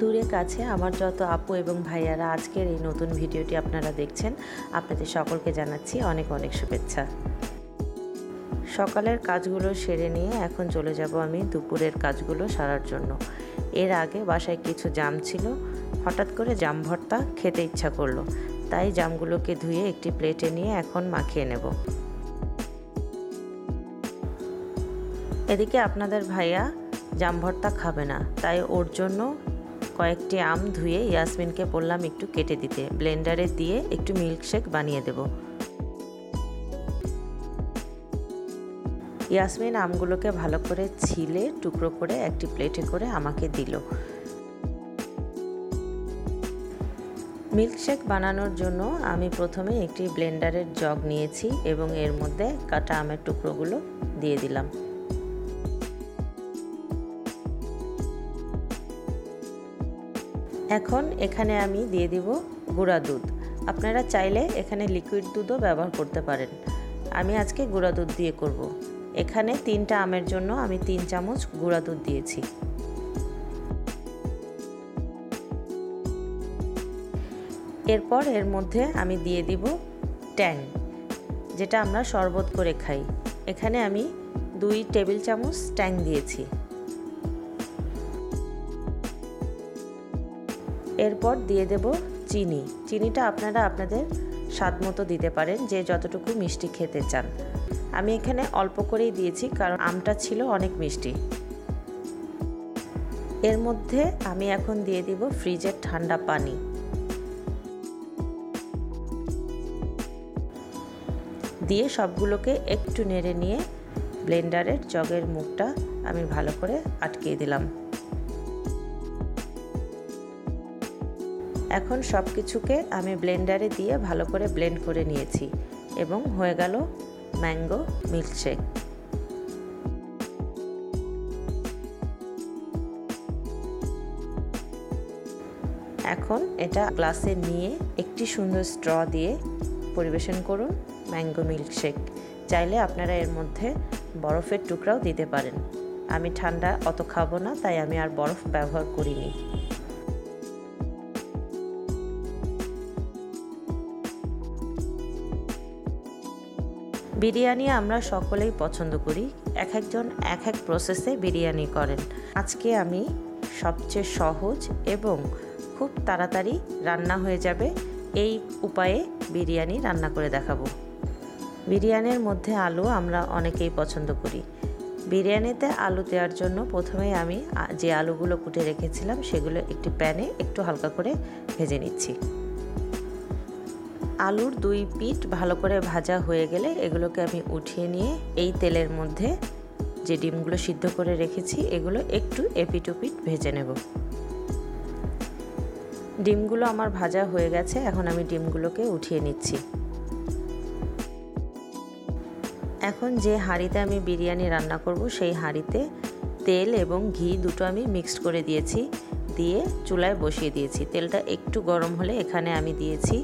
দূরে কাছে আমার যত আপু এবং ভাইয়ারা আজকের এই নতুন ভিডিওটি আপনারা দেখছেন, আপনাদের সকলকে জানাচ্ছি অনেক অনেক শুভেচ্ছা। সকালের কাজগুলো সেরে নিয়ে এখন চলে যাব আমি দুপুরের কাজগুলো সারার জন্য। এর আগে বাসায় কিছু জাম ছিল, হঠাৎ করে জাম ভর্তা খেতে ইচ্ছা করলো, তাই জামগুলোকে ধুয়ে একটি প্লেটে নিয়ে এখন মাখিয়ে নেব। এদিকে আপনাদের ভাইয়া জাম ভর্তা খাবে না, তাই ওর জন্য কয়েকটি আম ধুয়ে ইয়াসমিনকে বললাম একটু কেটে দিতে, ব্লেন্ডারে দিয়ে একটু মিল্কশেক বানিয়ে দেব। ইয়াসমিন আমগুলোকে ভালো করে ছিলে টুকরো করে একটি প্লেটে করে আমাকে দিল। মিল্কশেক বানানোর জন্য আমি প্রথমে একটি ব্লেন্ডারের জগ নিয়েছি এবং এর মধ্যে কাটা আমের টুকরোগুলো দিয়ে দিলাম। এখন এখানে আমি দিয়ে দিব গুঁড়া দুধ। আপনারা চাইলে এখানে লিকুইড দুধও ব্যবহার করতে পারেন, আমি আজকে গুঁড়া দুধ দিয়ে করব। এখানে 3টা আমের জন্য আমি 3 চামচ গুঁড়া দুধ দিয়েছি। এরপর এর মধ্যে আমি দিয়ে দিব ট্যাং, যেটা আমরা শরবত করে খাই। এখানে আমি 2 টেবিল চামচ ট্যাং দিয়েছি। এরপর দিয়ে দেব চিনি। চিনিটা আপনারা আপনাদের স্বাদ মতো দিতে পারেন, যে যতটুকু মিষ্টি খেতে চান। আমি এখানে অল্প করেই দিয়েছি কারণ আমটা ছিল অনেক মিষ্টি। এর মধ্যে আমি এখন দিয়ে দিব ফ্রিজের ঠান্ডা পানি। দিয়ে সবগুলোকে একটু নেড়ে নিয়ে ব্লেন্ডারের জগের মুখটা আমি ভালো করে আটকে দিলাম। এখন সব কিছুকে আমি ব্লেন্ডারে দিয়ে ভালো করে ব্লেন্ড করে নিয়েছি এবং হয়ে গেল ম্যাঙ্গো মিল্কশেক। এখন এটা গ্লাসে নিয়ে একটি সুন্দর স্ট্র দিয়ে পরিবেশন করুন ম্যাঙ্গো মিল্কশেক। চাইলে আপনারা এর মধ্যে বরফের টুকরাও দিতে পারেন। আমি ঠান্ডা অত খাবো না, তাই আমি আর বরফ ব্যবহার করিনি। বিরিয়ানি আমরা সকলেই পছন্দ করি, এক একজন এক এক প্রসেসে বিরিয়ানি করেন। আজকে আমি সবচেয়ে সহজ এবং খুব তাড়াতাড়ি রান্না হয়ে যাবে এই উপায়ে বিরিয়ানি রান্না করে দেখাবো। বিরিয়ানির মধ্যে আলু আমরা অনেকেই পছন্দ করি। বিরিয়ানিতে আলু দেওয়ার জন্য প্রথমেই আমি যে আলুগুলো কুটে রেখেছিলাম সেগুলো একটি প্যানে একটু হালকা করে ভেজে নিচ্ছি। আলুর 2 পিঠ ভালো করে ভাজা হয়ে গেলে এগুলোকে আমি উঠিয়ে নিয়ে এই তেলের মধ্যে যে ডিমগুলো সিদ্ধ করে রেখেছি এগুলো একটু এপিট ওপিট ভেজে নেব। ডিমগুলো আমার ভাজা হয়ে গেছে, এখন আমি ডিমগুলোকে উঠিয়ে নিচ্ছি। এখন যে হাঁড়িতে আমি বিরিয়ানি রান্না করব সেই হাঁড়িতে তেল এবং ঘি দুটো আমি মিক্সড করে দিয়েছি, দিয়ে চুলায় বসিয়ে দিয়েছি। তেলটা একটু গরম হলে এখানে আমি দিয়েছি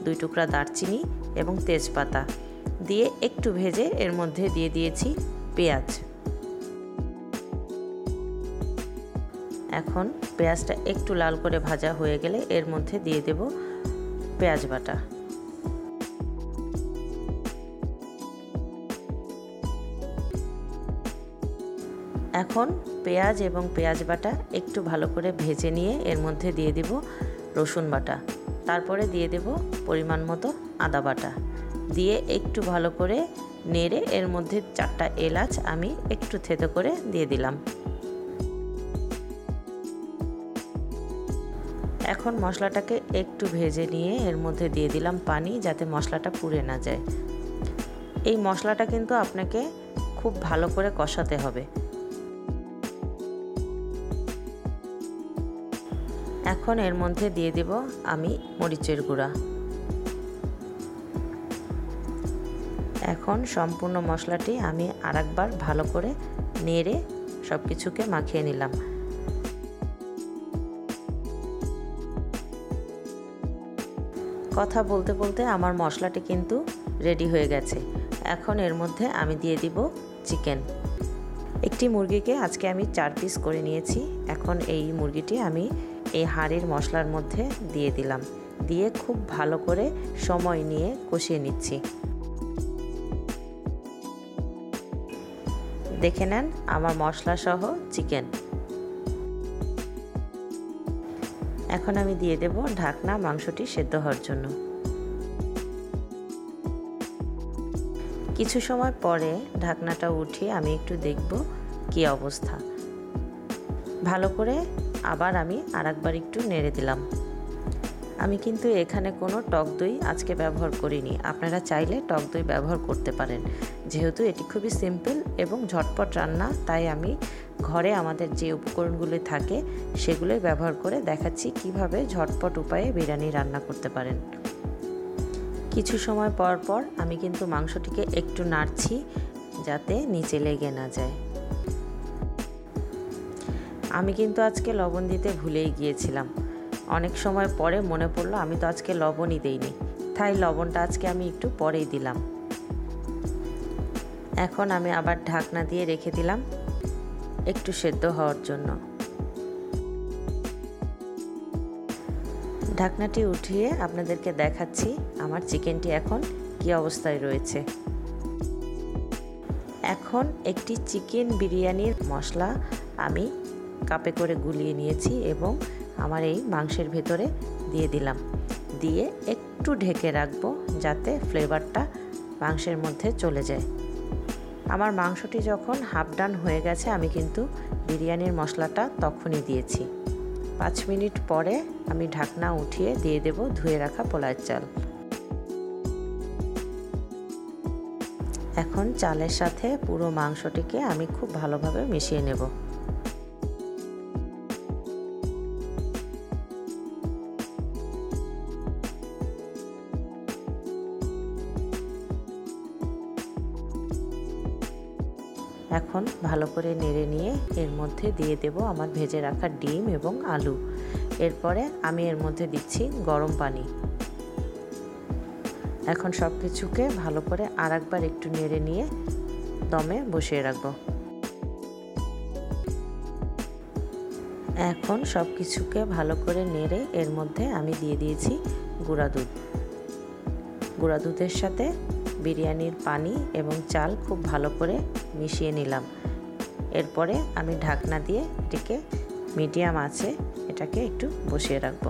2 টুকরা দারচিনি এবং তেজপাতা, দিয়ে একটু ভেজে এর মধ্যে দিয়ে দিয়েছি পেঁয়াজ। এখন পেঁয়াজটা একটু লাল করে ভাজা হয়ে গেলে এর মধ্যে দিয়ে দেব পেঁয়াজ বাটা। এখন পেঁয়াজ এবং পেঁয়াজ বাটা একটু ভালো করে ভেজে নিয়ে এর মধ্যে দিয়ে দেব রসুন বাটা, তারপরে দিয়ে দেব পরিমাণ মতো আদা বাটা, দিয়ে একটু ভালো করে নেড়ে এর মধ্যে 4টা এলাচ আমি একটু থেতো করে দিয়ে দিলাম। এখন মশলাটাকে একটু ভেজে নিয়ে এর মধ্যে দিয়ে দিলাম পানি, যাতে মশলাটা পুড়ে না যায়। এই মশলাটা কিন্তু আপনাকে খুব ভালো করে কষাতে হবে। এখন এর মধ্যে দিয়ে দেব আমি মরিচের গুঁড়া। এখন সম্পূর্ণ মশলাটি আমি আরেকবার ভালো করে নেড়ে সব কিছুকে মাখিয়ে নিলাম। কথা বলতে বলতে আমার মশলাটি কিন্তু রেডি হয়ে গেছে। এখন এর মধ্যে আমি দিয়ে দিব চিকেন। একটি মুরগিকে আজকে আমি 4 পিস করে নিয়েছি। এখন এই মুরগিটি আমি এই হাঁড়ির মশলার মধ্যে দিয়ে দিলাম, দিয়ে খুব ভালো করে সময় নিয়ে কষিয়ে নিচ্ছি। দেখে নেন আমার মশলা সহ চিকেন। এখন আমি দিয়ে দেব ঢাকনা মাংসটি সেদ্ধ হওয়ার জন্য। কিছু সময় পরে ঢাকনাটা উঠিয়ে আমি একটু দেখব কি অবস্থা। ভালো করে আবার আমি আরেকবার একটু নেড়ে দিলাম। আমি কিন্তু এখানে কোনো টক দই আজকে ব্যবহার করিনি, আপনারা চাইলে টক দই ব্যবহার করতে পারেন। যেহেতু এটি খুবই সিম্পল এবং ঝটপট রান্না, তাই আমি ঘরে আমাদের যে উপকরণগুলি থাকে সেগুলোই ব্যবহার করে দেখাচ্ছি কিভাবে ঝটপট উপায়ে বিরিয়ানি রান্না করতে পারেন। কিছু সময় পর পর আমি কিন্তু মাংসটিকে একটু নাড়ছি যাতে নিচে লেগে না যায়। আমি কিন্তু আজকে লবণ দিতে ভুলেই গিয়েছিলাম। অনেক সময় পরে মনে পড়লো আমি তো আজকে লবণই দেইনি, তাই লবণটা আজকে আমি একটু পরেই দিলাম। এখন আমি আবার ঢাকনা দিয়ে রেখে দিলাম একটু সেদ্ধ হওয়ার জন্য। ঢাকনাটি উঠিয়ে আপনাদেরকে দেখাচ্ছি আমার চিকেনটি এখন কি অবস্থায় রয়েছে। এখন একটি চিকেন বিরিয়ানির মশলা আমি কাপে করে গুলিয়ে নিয়েছি এবং আমার এই মাংসের ভেতরে দিয়ে দিলাম, দিয়ে একটু ঢেকে রাখবো যাতে ফ্লেভারটা মাংসের মধ্যে চলে যায়। আমার মাংসটি যখন হাফ ডান হয়ে গেছে আমি কিন্তু বিরিয়ানির মশলাটা তখনই দিয়েছি। 5 মিনিট পরে আমি ঢাকনা উঠিয়ে দিয়ে দেব ধুয়ে রাখা পোলাওয়ের চাল। এখন চালের সাথে পুরো মাংসটিকে আমি খুব ভালোভাবে মিশিয়ে নেব। এখন ভালো করে নেড়ে নিয়ে এর মধ্যে দিয়ে দেব আমার ভেজে রাখা ডিম এবং আলু। এরপরে আমি এর মধ্যে দিচ্ছি গরম পানি। এখন সব কিছুকে ভালো করে আরেকবার একটু নেড়ে নিয়ে দমে বসিয়ে রাখব। এখন সব কিছুকে ভালো করে নেড়ে এর মধ্যে আমি দিয়ে দিয়েছি গুঁড়া দুধ। গুঁড়া দুধের সাথে বিরিয়ানির পানি এবং চাল খুব ভালো করে মিশিয়ে নিলাম। এরপরে আমি ঢাকনা দিয়ে এটিকে মিডিয়াম আঁচে এটাকে একটু বসিয়ে রাখব।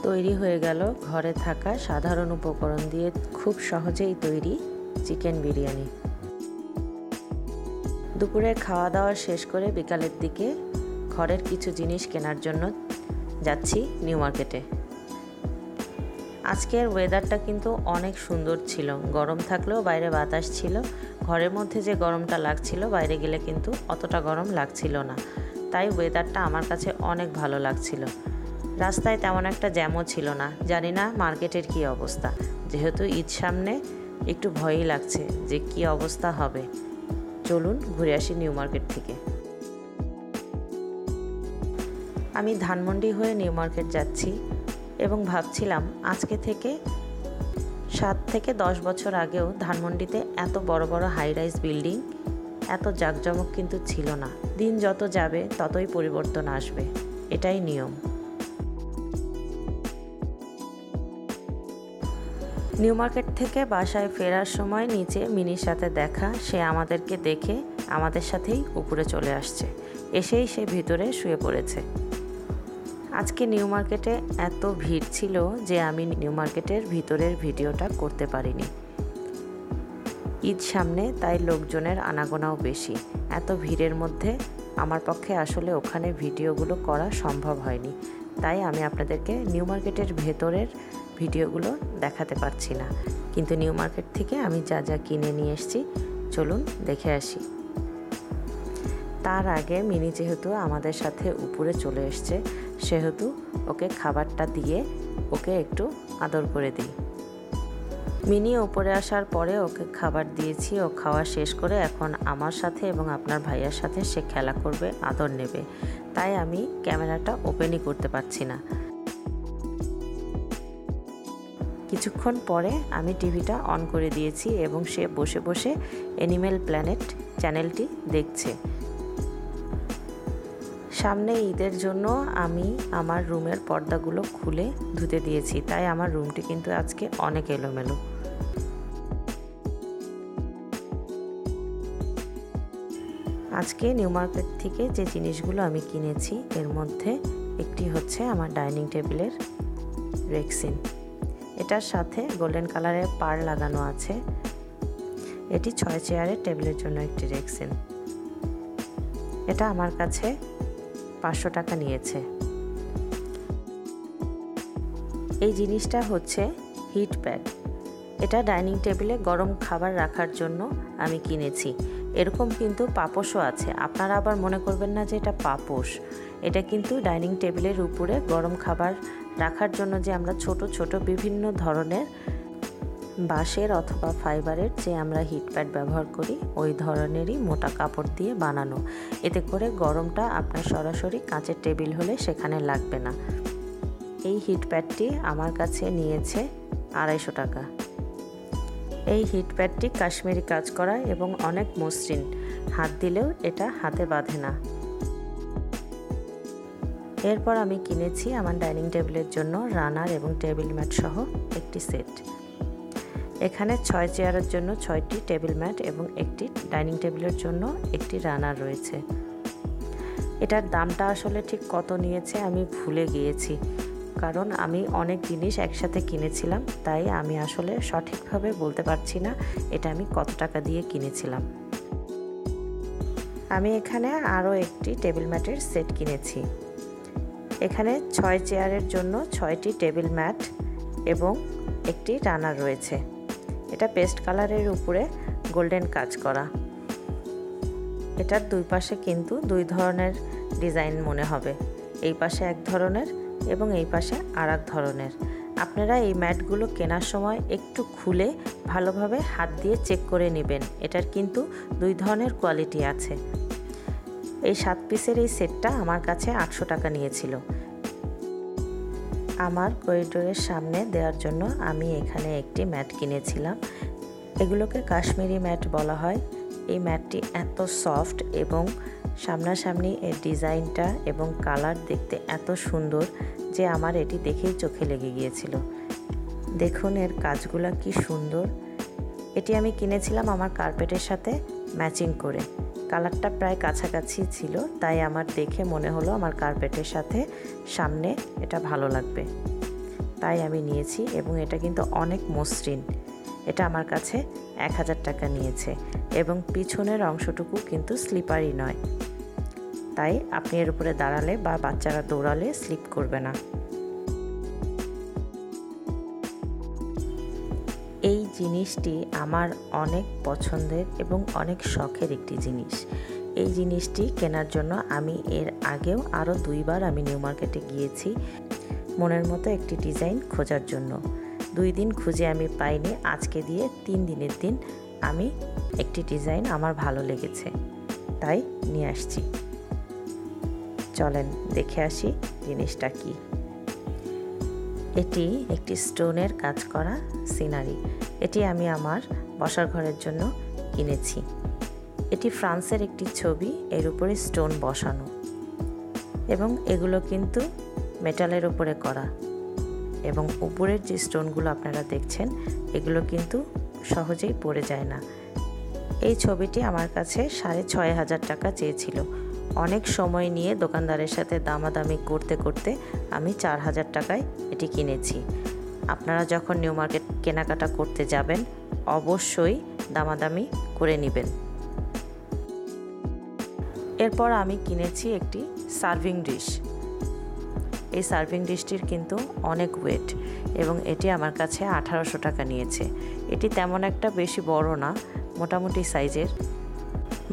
তৈরি হয়ে গেল ঘরে থাকা সাধারণ উপকরণ দিয়ে খুব সহজেই তৈরি চিকেন বিরিয়ানি। দুপুরে খাওয়া দাওয়া শেষ করে বিকালের দিকে ঘরের কিছু জিনিস কেনার জন্য যাচ্ছি নিউ মার্কেটে। আজকের ওয়েদারটা কিন্তু অনেক সুন্দর ছিল, গরম থাকলেও বাইরে বাতাস ছিল। ঘরের মধ্যে যে গরমটা লাগছিল বাইরে গেলে কিন্তু অতটা গরম লাগছিল না, তাই ওয়েদারটা আমার কাছে অনেক ভালো লাগছিল। রাস্তায় তেমন একটা জ্যামও ছিল না। জানি না মার্কেটের কী অবস্থা, যেহেতু ঈদ সামনে একটু ভয়ই লাগছে যে কী অবস্থা হবে। চলুন ঘুরে আসি নিউ মার্কেট থেকে। আমি ধানমন্ডি হয়ে নিউ মার্কেট যাচ্ছি এবং ভাবছিলাম আজকে থেকে 7 থেকে 10 বছর আগেও ধানমন্ডিতে এত বড় বড় হাই রাইজ বিল্ডিং, এত জাঁকজমক কিন্তু ছিল না। দিন যত যাবে ততই পরিবর্তন আসবে, এটাই নিয়ম। নিউ মার্কেট থেকে বাসায় ফেরার সময় নিচে মিনির সাথে দেখা, সে আমাদেরকে দেখে আমাদের সাথেই উপরে চলে আসছে। এসেই সে ভিতরে শুয়ে পড়েছে। আজকে নিউ মার্কেটে এত ভিড় ছিল যে আমি নিউ মার্কেটের ভিতরের ভিডিওটা করতে পারিনি। ঈদ সামনে, তাই লোকজনের আনাগোনাও বেশি। এত ভিড়ের মধ্যে আমার পক্ষে আসলে ওখানে ভিডিওগুলো করা সম্ভব হয়নি, তাই আমি আপনাদেরকে নিউ মার্কেটের ভেতরের ভিডিওগুলো দেখাতে পারছি না। কিন্তু নিউ মার্কেট থেকে আমি যা যা কিনে নিয়ে এসেছি চলুন দেখে আসি। তার আগে মিনি যেহেতু আমাদের সাথে উপরে চলে এসছে, সেহেতু ওকে খাবারটা দিয়ে ওকে একটু আদর করে দিই। মিনি উপরে আসার পরে ওকে খাবার দিয়েছি। ও খাওয়া শেষ করে এখন আমার সাথে এবং আপনার ভাইয়ার সাথে সে খেলা করবে, আদর নেবে, তাই আমি ক্যামেরাটা ওপেনই করতে পারছি না। কিছুক্ষণ পরে আমি টিভিটা অন করে দিয়েছি এবং সে বসে বসে অ্যানিম্যাল প্ল্যানেট চ্যানেলটি দেখছে। সামনে ঈদের জন্য আমি আমার রুমের পর্দাগুলো খুলে ধুতে দিয়েছি, তাই আমার রুমটি কিন্তু আজকে অনেক এলোমেলো। আজকে নিউ মার্কেট থেকে যে জিনিসগুলো আমি কিনেছি এর মধ্যে একটি হচ্ছে আমার ডাইনিং টেবিলের রেক্সিন। এটার সাথে গোল্ডেন কালারের পাড় লাগানো আছে। এটি 6 চেয়ারের টেবিলের জন্য একটি রেক্সিন। এটা আমার কাছে 500 টাকা নিয়েছে। এই জিনিসটা হচ্ছে হিট প্যাড। এটা ডাইনিং টেবিলে গরম খাবার রাখার জন্য আমি কিনেছি। এরকম কিন্তু পাপোশও আছে, আপনারা আবার মনে করবেন না যে এটা পাপোশ। এটা কিন্তু ডাইনিং টেবিলের উপরে গরম খাবার রাখার জন্য যে আমরা ছোট ছোট বিভিন্ন ধরনের বাঁশের অথবা ফাইবারের যে আমরা হিট প্যাড ব্যবহার করি ওই ধরনেরই মোটা কাপড় দিয়ে বানানো। এতে করে গরমটা আপনার সরাসরি কাঁচের টেবিল হলে সেখানে লাগবে না। এই হিট প্যাডটি আমার কাছে নিয়েছে 250 টাকা। এই হিট প্যাডটি কাশ্মীরি কাজ করা এবং অনেক মসৃণ, হাত দিলেও এটা হাতে বাঁধে না। এরপর আমি কিনেছি আমার ডাইনিং টেবিলের জন্য রানার এবং টেবিল ম্যাট সহ একটি সেট। এখানে 6 চেয়ারের জন্য 6টি টেবিল ম্যাট এবং একটি ডাইনিং টেবিলের জন্য একটি রানার রয়েছে। এটার দামটা আসলে ঠিক কত নিয়েছে আমি ভুলে গিয়েছি, কারণ আমি অনেক জিনিস একসাথে কিনেছিলাম, তাই আমি আসলে সঠিকভাবে বলতে পারছি না এটা আমি কত টাকা দিয়ে কিনেছিলাম। আমি এখানে আরও একটি টেবিল ম্যাটের সেট কিনেছি। এখানে 6 চেয়ারের জন্য 6টি টেবিল ম্যাট এবং একটি রানার রয়েছে। এটা পেস্ট কালারের উপরে গোল্ডেন কাজ করা। এটার দুই পাশে কিন্তু দুই ধরনের ডিজাইন মনে হবে, এই পাশে এক ধরনের এবং এই পাশে আর এক ধরনের। আপনারা এই ম্যাটগুলো কেনার সময় একটু খুলে ভালোভাবে হাত দিয়ে চেক করে নেবেন, এটার কিন্তু দুই ধরনের কোয়ালিটি আছে। এই 7 পিসের এই সেটটা আমার কাছে 800 টাকা নিয়েছিল। আমার করিডোরের সামনে দেওয়ার জন্য আমি এখানে একটি ম্যাট কিনেছিলাম। এগুলোকে কাশ্মীরি ম্যাট বলা হয়। এই ম্যাটটি এত সফট এবং সামনাসামনি এর ডিজাইনটা এবং কালার দেখতে এত সুন্দর যে আমার এটি দেখেই চোখে লেগে গিয়েছিল। দেখুন এর কাজগুলো কি সুন্দর। এটি আমি কিনেছিলাম আমার কার্পেটের সাথে ম্যাচিং করে। কালারটা প্রায় কাছাকাছি ছিল, তাই আমার দেখে মনে হলো আমার কার্পেটের সাথে সামনে এটা ভালো লাগবে, তাই আমি নিয়েছি। এবং এটা কিন্তু অনেক মসৃণ। এটা আমার কাছে 1000 টাকা নিয়েছে এবং পিছনের অংশটুকু কিন্তু স্লিপারি নয়, তাই আপনি এর উপরে দাঁড়ালে বা বাচ্চারা দৌড়ালে স্লিপ করবে না। এই জিনিসটি আমার অনেক পছন্দের এবং অনেক শখের একটি জিনিস। এই জিনিসটি কেনার জন্য আমি এর আগেও আরও 2 বার আমি নিউ মার্কেটে গিয়েছি মনের মতো একটি ডিজাইন খোঁজার জন্য। 2 দিন খুঁজে আমি পাইনি, আজকে দিয়ে 3 দিনের দিন আমি একটি ডিজাইন আমার ভালো লেগেছে, তাই নিয়ে আসছি। চলেন দেখে আসি জিনিসটা কি। এটি একটি স্টোনের কাজ করা সিনারি। এটি আমি আমার বসার ঘরের জন্য কিনেছি। এটি ফ্রান্সের একটি ছবি, এর উপরে স্টোন বসানো এবং এগুলো কিন্তু মেটালের উপরে করা এবং উপরের যে স্টোনগুলো আপনারা দেখছেন এগুলো কিন্তু সহজেই পড়ে যায় না। এই ছবিটি আমার কাছে 6500 টাকা চেয়েছিল। অনেক সময় নিয়ে দোকানদারের সাথে দামাদামি করতে করতে আমি 4000 টাকায় এটি কিনেছি। আপনারা যখন নিউ মার্কেট কেনাকাটা করতে যাবেন অবশ্যই দামাদামি করে নেবেন। এরপর আমি কিনেছি একটি সার্ভিং ডিশ। এই সার্ভিং ডিশটির কিন্তু অনেক ওয়েট এবং এটি আমার কাছে 1800 টাকা নিয়েছে। এটি তেমন একটা বেশি বড় না, মোটামুটি সাইজের।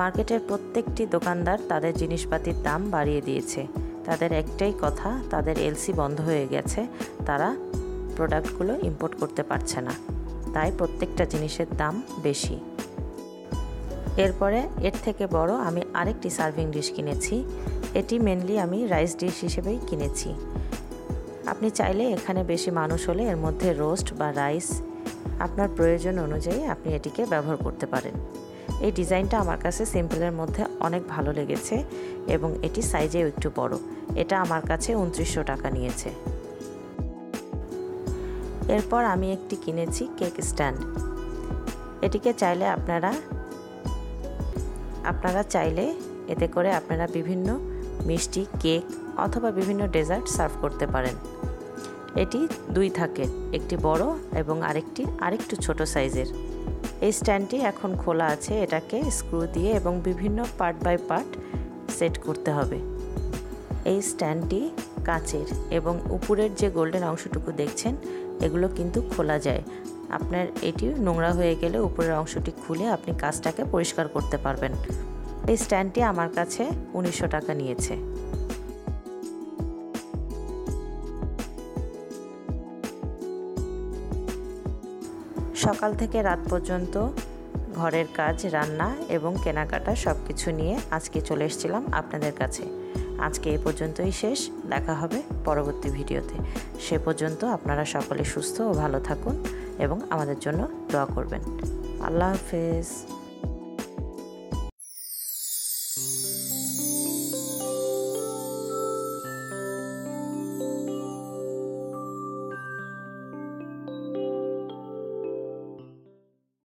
মার্কেটের প্রত্যেকটি দোকানদার তাদের জিনিসপাতির দাম বাড়িয়ে দিয়েছে। তাদের একটাই কথা, তাদের এলসি বন্ধ হয়ে গেছে, তারা প্রোডাক্টগুলো ইম্পোর্ট করতে পারছে না, তাই প্রত্যেকটা জিনিসের দাম বেশি। এরপরে এর থেকে বড় আমি আরেকটি সার্ভিং ডিশ কিনেছি। এটি মেনলি আমি রাইস ডিশ হিসেবেই কিনেছি। আপনি চাইলে এখানে বেশি মানুষ হলে এর মধ্যে রোস্ট বা রাইস আপনার প্রয়োজন অনুযায়ী আপনি এটিকে ব্যবহার করতে পারেন। এই ডিজাইনটা আমার কাছে সিম্পলের মধ্যে অনেক ভালো লেগেছে এবং এটি সাইজেও একটু বড়। এটা আমার কাছে 2900 টাকা নিয়েছে। এরপর আমি একটি কিনেছি কেক স্ট্যান্ড। এটিকে চাইলে আপনারা চাইলে এতে করে আপনারা বিভিন্ন মিষ্টি, কেক অথবা বিভিন্ন ডেজার্ট সার্ভ করতে পারেন। এটি 2 থাকে, একটি বড় এবং আরেকটু ছোট সাইজের। এই স্ট্যান্ডটি এখন খোলা আছে, এটাকে স্ক্রু দিয়ে এবং বিভিন্ন পার্ট বাই পার্ট সেট করতে হবে। এই স্ট্যান্ডটি কাচের এবং উপরের যে গোল্ডেন অংশটুকু দেখছেন এগুলো কিন্তু খোলা যায়। আপনার এটি নোংরা হয়ে গেলে উপরের অংশটি খুলে আপনি কাচটাকে পরিষ্কার করতে পারবেন। এই স্ট্যান্ডটি আমার কাছে 1900 টাকা নিয়েছে। সকাল থেকে রাত পর্যন্ত ঘরের কাজ, রান্না এবং কেনাকাটা সব কিছু নিয়ে আজকে চলে এসেছিলাম আপনাদের কাছে। আজকে এই পর্যন্তই শেষ, দেখা হবে পরবর্তী ভিডিওতে। সে পর্যন্ত আপনারা সকলে সুস্থ ও ভালো থাকুন এবং আমাদের জন্য দোয়া করবেন। আল্লাহ হাফেজ।